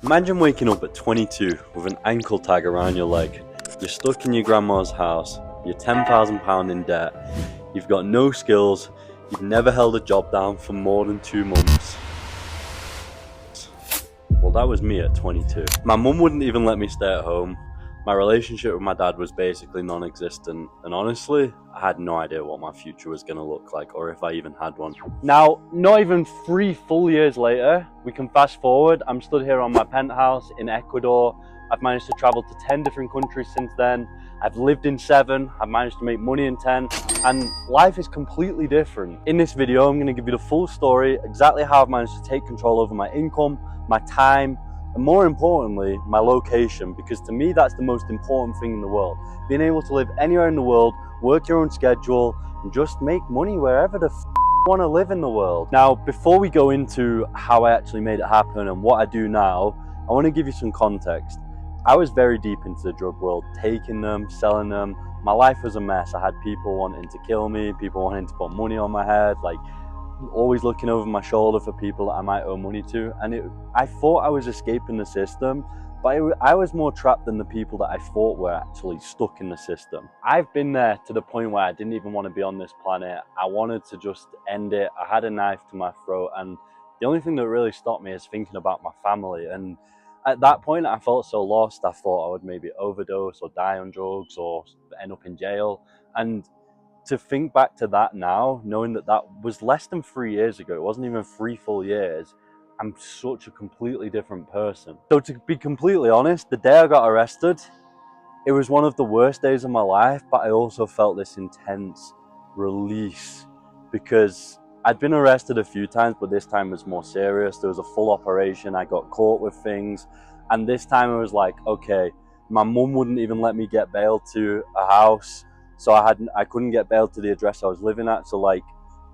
Imagine waking up at 22 with an ankle tag around your leg. You're stuck in your grandma's house, you're £10,000 in debt, you've got no skills, you've never held a job down for more than 2 months. Well, that was me at 22. My mum wouldn't even let me stay at home. My relationship with my dad was basically non-existent, and honestly, I had no idea what my future was going to look like, or if I even had one. Now, not even 3 full years later, we can fast forward. I'm stood here on my penthouse in Ecuador. I've managed to travel to 10 different countries since then. I've lived in 7, I've managed to make money in 10, and life is completely different. In this video, I'm going to give you the full story, exactly how I've managed to take control over my income, my time, and more importantly, my location, because to me, that's the most important thing in the world. Being able to live anywhere in the world, work your own schedule, and just make money wherever the you want to live in the world. Now, before we go into how I actually made it happen and what I do now, I want to give you some context. I was very deep into the drug world, taking them, selling them. My life was a mess. I had people wanting to kill me, people wanting to put money on my head, like always looking over my shoulder for people that I might owe money to. And I thought I was escaping the system, but I was more trapped than the people that I thought were actually stuck in the system. I've been there to the point where I didn't even want to be on this planet. I wanted to just end it. I had a knife to my throat, and the only thing that really stopped me is thinking about my family. And at that point, I felt so lost. I thought I would maybe overdose or die on drugs or end up in jail. And to think back to that now, knowing that that was less than 3 years ago, it wasn't even 3 full years, I'm such a completely different person. So to be completely honest, the day I got arrested, it was one of the worst days of my life, but I also felt this intense release because I'd been arrested a few times, but this time was more serious. There was a full operation. I got caught with things. And this time it was like, okay, my mum wouldn't even let me get bail to a house. So I couldn't get bail to the address I was living at. So like,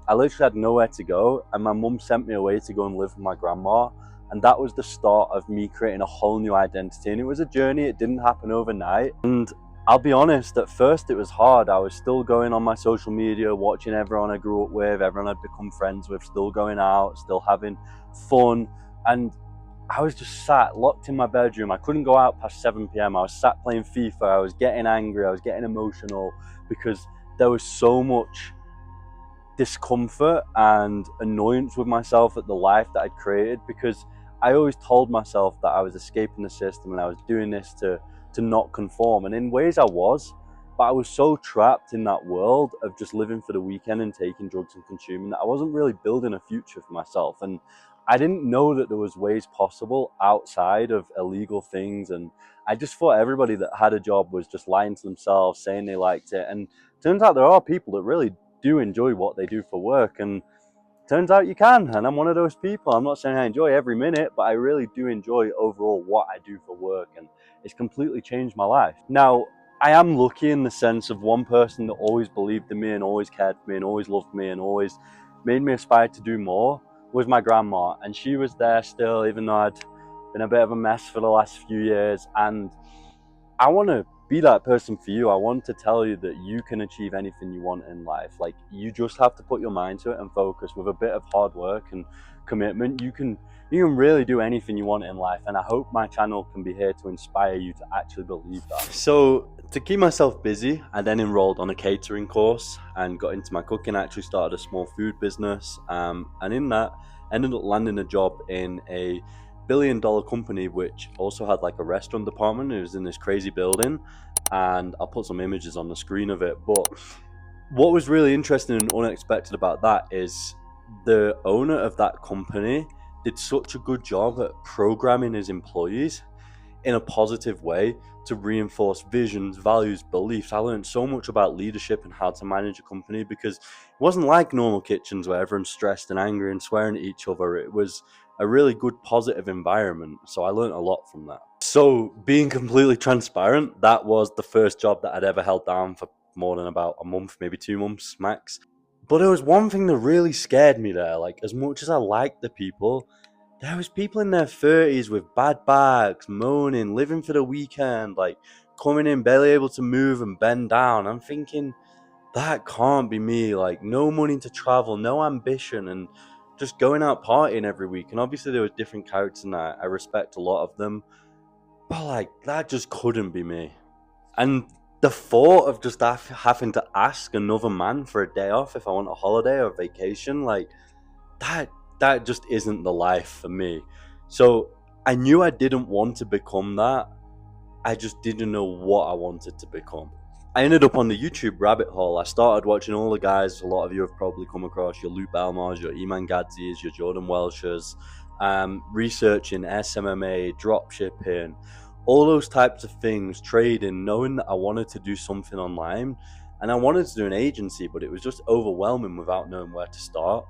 I literally had nowhere to go. And my mum sent me away to go and live with my grandma. And that was the start of me creating a whole new identity. And it was a journey. It didn't happen overnight. And I'll be honest, at first it was hard. I was still going on my social media, watching everyone I grew up with, everyone I'd become friends with, still going out, still having fun. And I was just sat locked in my bedroom. I couldn't go out past 7 p.m. I was sat playing FIFA. I was getting angry. I was getting emotional because there was so much discomfort and annoyance with myself at the life that I'd created, because I always told myself that I was escaping the system and I was doing this to not conform. And in ways I was, but I was so trapped in that world of just living for the weekend and taking drugs and consuming that I wasn't really building a future for myself. And I didn't know that there was ways possible outside of illegal things. And I just thought everybody that had a job was just lying to themselves, saying they liked it. And turns out there are people that really do enjoy what they do for work, and turns out you can, and I'm one of those people. I'm not saying I enjoy every minute, but I really do enjoy overall what I do for work, and it's completely changed my life. Now, I am lucky in the sense of one person that always believed in me and always cared for me and always loved me and always made me aspire to do more was my grandma, and she was there still, even though I'd been a bit of a mess for the last few years. And I want to be that person for you. I want to tell you that you can achieve anything you want in life. Like, you just have to put your mind to it and focus. With a bit of hard work and commitment, you can really do anything you want in life. And I hope my channel can be here to inspire you to actually believe that. So to keep myself busy, I then enrolled on a catering course and got into my cooking. I actually started a small food business, and in that ended up landing a job in a billion-dollar company which also had like a restaurant department. It was in this crazy building, and I'll put some images on the screen of it. But what was really interesting and unexpected about that is the owner of that company did such a good job at programming his employees in a positive way to reinforce visions, values, beliefs. I learned so much about leadership and how to manage a company, because it wasn't like normal kitchens where everyone's stressed and angry and swearing at each other. It was a really good, positive environment. So I learned a lot from that. So being completely transparent, that was the first job that I'd ever held down for more than about a month, maybe 2 months max. But there was one thing that really scared me there. Like, as much as I liked the people, there was people in their 30s with bad backs, moaning, living for the weekend, like coming in barely able to move and bend down. I'm thinking, that can't be me. Like, no money to travel, no ambition. And just going out partying every week. And obviously there were different characters, and I respect a lot of them, but like that just couldn't be me. And the thought of just having to ask another man for a day off if I want a holiday or a vacation, like that that just isn't the life for me. So I knew I didn't want to become that. I just didn't know what I wanted to become. I ended up on the YouTube rabbit hole. I started watching all the guys a lot of you have probably come across, your Luke Belmars, your Iman Gadzis, your Jordan Welshers, researching SMMA, drop shipping, all those types of things, trading, knowing that I wanted to do something online. And I wanted to do an agency, but it was just overwhelming without knowing where to start.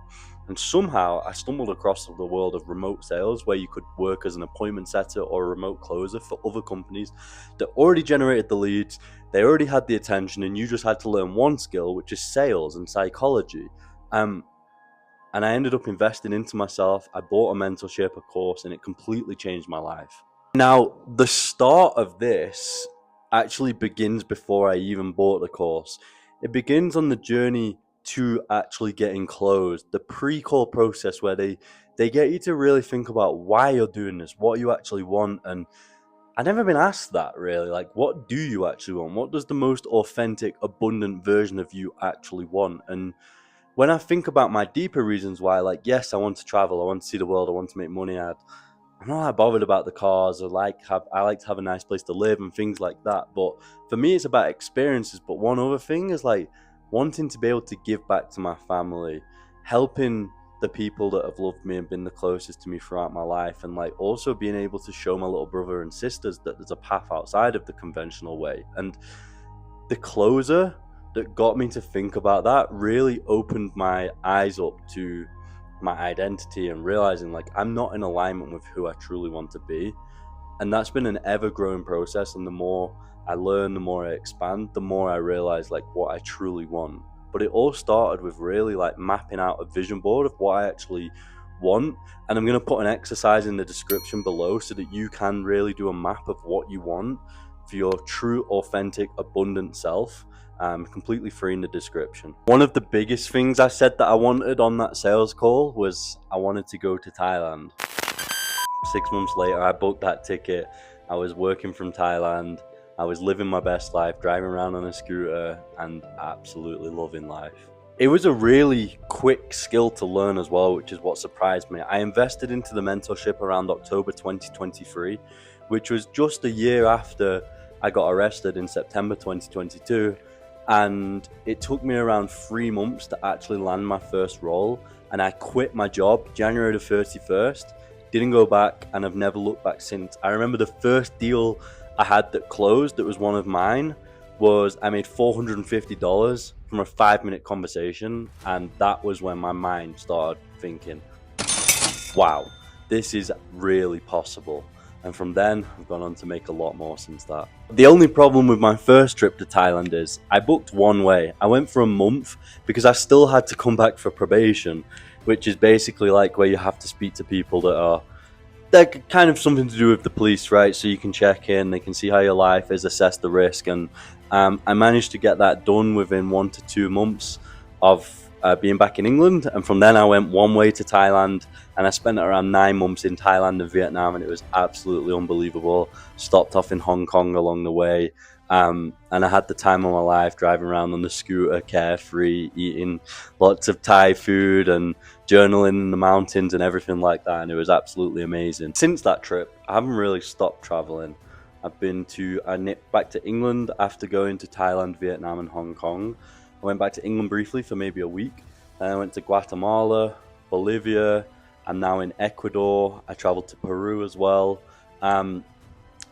And somehow I stumbled across the world of remote sales, where you could work as an appointment setter or a remote closer for other companies that already generated the leads, they already had the attention, and you just had to learn one skill, which is sales and psychology. And I ended up investing into myself. I bought a mentorship, a course, and it completely changed my life. Now, the start of this actually begins before I even bought the course. It begins on the journey to actually getting closed, the pre-call process where they get you to really think about why you're doing this, what you actually want. And I've never been asked that really. Like, what do you actually want? What does the most authentic, abundant version of you actually want? And when I think about my deeper reasons why, like, yes, I want to travel, I want to see the world, I want to make money, I'm not that bothered about the cars. I like to have a nice place to live and things like that. But for me, it's about experiences. But one other thing is like wanting to be able to give back to my family, helping the people that have loved me and been the closest to me throughout my life, and like also being able to show my little brother and sisters that there's a path outside of the conventional way. And the closer that got me to think about that really opened my eyes up to my identity and realizing like I'm not in alignment with who I truly want to be. And that's been an ever growing process, and the more I learn, the more I expand, the more I realize like what I truly want. But it all started with really like mapping out a vision board of what I actually want. And I'm going to put an exercise in the description below so that you can really do a map of what you want for your true, authentic, abundant self. Completely free in the description. One of the biggest things I said that I wanted on that sales call was I wanted to go to Thailand. 6 months later, I booked that ticket. I was working from Thailand. I was living my best life, driving around on a scooter and absolutely loving life. It was a really quick skill to learn as well, which is what surprised me. I invested into the mentorship around October 2023, which was just a year after I got arrested in September 2022. And it took me around 3 months to actually land my first role. And I quit my job January the 31st, didn't go back, and I've never looked back since. I remember the first deal I had that closed, that was one of mine, was I made $450 from a 5-minute conversation. And that was when my mind started thinking, wow, this is really possible. And from then, I've gone on to make a lot more since that. The only problem with my first trip to Thailand is I booked one way. I went for a month because I still had to come back for probation, which is basically like where you have to speak to people they're kind of something to do with the police, right? So you can check in, they can see how your life is, assess the risk. And I managed to get that done within 1 to 2 months of being back in England. And from then I went one way to Thailand, and I spent around 9 months in Thailand and Vietnam, and it was absolutely unbelievable. Stopped off in Hong Kong along the way. And I had the time of my life driving around on the scooter, carefree, eating lots of Thai food and journaling in the mountains and everything like that. And it was absolutely amazing. Since that trip, I haven't really stopped traveling. I nipped back to England after going to Thailand, Vietnam, and Hong Kong. I went back to England briefly for maybe a week. Then I went to Guatemala, Bolivia. I'm now in Ecuador. I traveled to Peru as well.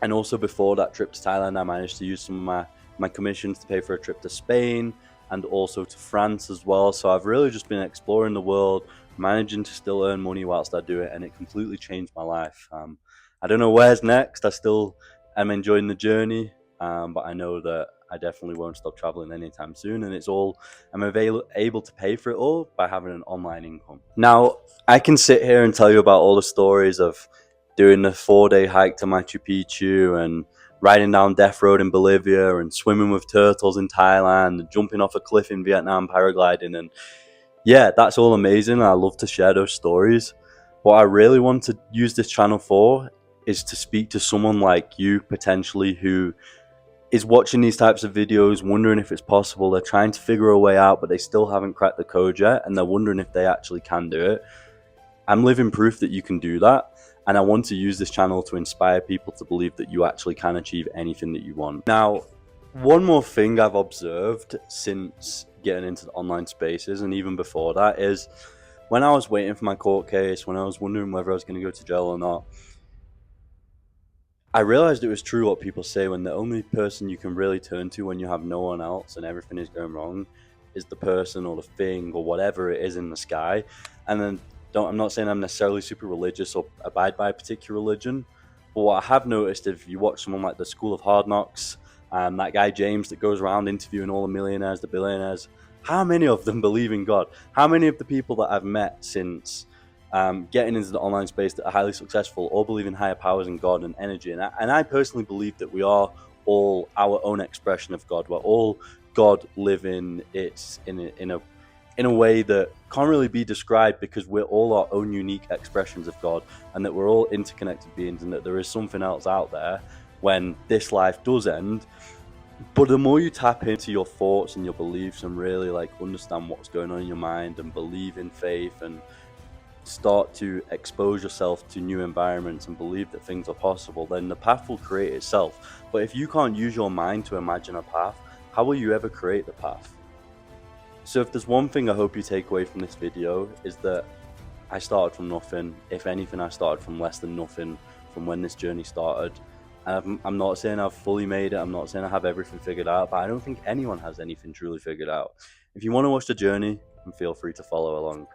And also before that trip to Thailand, I managed to use some of my commissions to pay for a trip to Spain and also to France as well. So I've really just been exploring the world, managing to still earn money whilst I do it. And it completely changed my life. I don't know where's next. I still am enjoying the journey, but I know that I definitely won't stop traveling anytime soon. And I'm able to pay for it all by having an online income. Now, I can sit here and tell you about all the stories of doing the 4-day hike to Machu Picchu and riding down Death Road in Bolivia and swimming with turtles in Thailand and jumping off a cliff in Vietnam, paragliding. And Yeah, that's all amazing. I love to share those stories. What I really want to use this channel for is to speak to someone like you, potentially, who is watching these types of videos, wondering if it's possible. They're trying to figure a way out, but they still haven't cracked the code yet, and they're wondering if they actually can do it. I'm living proof that you can do that. And I want to use this channel to inspire people to believe that you actually can achieve anything that you want. Now, one more thing I've observed since getting into the online spaces, and even before that, is when I was waiting for my court case, when I was wondering whether I was going to go to jail or not, I realized it was true what people say, when the only person you can really turn to when you have no one else and everything is going wrong is the person or the thing or whatever it is in the sky. And then I'm not saying I'm necessarily super religious or abide by a particular religion, but what I have noticed, if you watch someone like the School of Hard Knocks, that guy James that goes around interviewing all the millionaires, the billionaires, how many of them believe in God? How many of the people that I've met since getting into the online space that are highly successful all believe in higher powers and God and energy? And I personally believe that we are all our own expression of God. We're all God living it in a way that can't really be described, because we're all our own unique expressions of God, and that we're all interconnected beings, and that there is something else out there when this life does end. But the more you tap into your thoughts and your beliefs and really like understand what's going on in your mind and believe in faith and start to expose yourself to new environments and believe that things are possible, then the path will create itself. But if you can't use your mind to imagine a path, how will you ever create the path? So if there's one thing I hope you take away from this video, is that I started from nothing. If anything, I started from less than nothing from when this journey started. And I'm not saying I've fully made it, I'm not saying I have everything figured out, but I don't think anyone has anything truly figured out. If you want to watch the journey, then feel free to follow along.